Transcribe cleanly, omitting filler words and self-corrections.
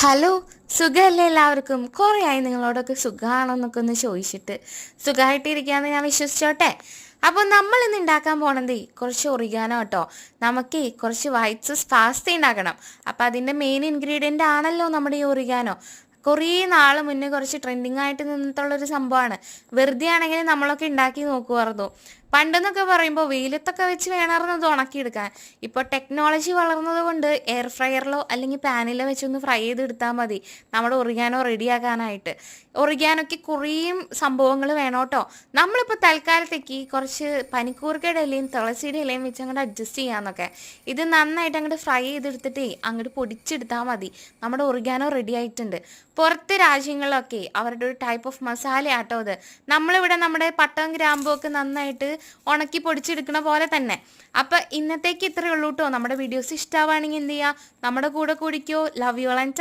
Hello, സുഖമല്ലേ എല്ലാവർക്കും? കുറേ ആയി നിങ്ങളോടൊക്കെ സുഖമാണോന്നൊക്കെ ഒന്ന് ചോദിച്ചിട്ട്. സുഖമായിട്ടിരിക്കാമെന്ന് ഞാൻ വിശ്വസിച്ചോട്ടെ. അപ്പോൾ നമ്മൾ ഇന്ന് ഉണ്ടാക്കാൻ പോണതേ കുറച്ച് ഒറിഗാനോ കേട്ടോ. നമുക്ക് കുറച്ച് വൈറ്റ് സോസ് പാസ്ത ഉണ്ടാക്കണം. അപ്പോൾ അതിൻ്റെ മെയിൻ ഇൻഗ്രീഡിയൻ്റ് ആണല്ലോ നമ്മുടെ ഈ ഒറിഗാനോ. കുറേ നാൾ മുന്നേ കുറച്ച് ട്രെൻഡിങ് ആയിട്ട് നിന്നിട്ടുള്ളൊരു സംഭവമാണ്. വെറുതെ ആണെങ്കിൽ നമ്മളൊക്കെ ഉണ്ടാക്കി നോക്കുമായിരുന്നു. പണ്ടെന്നൊക്കെ പറയുമ്പോൾ വെയിലത്തൊക്കെ വെച്ച് വേണമായിരുന്നു അത് ഉണക്കിയെടുക്കാൻ. ഇപ്പോൾ ടെക്നോളജി വളർന്നത് കൊണ്ട് എയർ ഫ്രയറിലോ അല്ലെങ്കിൽ പാനിലോ വെച്ചൊന്ന് ഫ്രൈ ചെയ്തെടുത്താൽ മതി നമ്മുടെ ഒറിഗാനോ റെഡിയാക്കാനായിട്ട്. ഒറിഗാനോയ്ക്ക് കുറേ സംഭവങ്ങൾ വേണം കേട്ടോ. നമ്മളിപ്പോൾ തൽക്കാലത്തേക്ക് കുറച്ച് പനിക്കൂർക്കയുടെ ഇലയും തുളസിയുടെ ഇലയും വെച്ച് അങ്ങോട്ട് അഡ്ജസ്റ്റ് ചെയ്യാമെന്നൊക്കെ. ഇത് നന്നായിട്ട് അങ്ങോട്ട് ഫ്രൈ ചെയ്തെടുത്തിട്ടേ അങ്ങോട്ട് പൊടിച്ചെടുത്താൽ മതി. നമ്മുടെ ഒറിഗാനോ റെഡി ആയിട്ടുണ്ട്. പുറത്തെ രാജ്യങ്ങളിലൊക്കെ അവരുടെ ഒരു ടൈപ്പ് ഓഫ് മസാല ആട്ടോ അത്. നമ്മളിവിടെ നമ്മുടെ പട്ടവും ഗ്രാമ്പും ഒക്കെ നന്നായിട്ട് ഉണക്കി പൊടിച്ചെടുക്കണ പോലെ തന്നെ. അപ്പം ഇന്നത്തേക്ക് ഇത്രയേ ഉള്ളൂ കേട്ടോ. നമ്മുടെ വീഡിയോസ് ഇഷ്ടമാവുകയാണെങ്കിൽ എന്ത് ചെയ്യുക, നമ്മുടെ കൂടെ കൂടിക്കോ. Love you and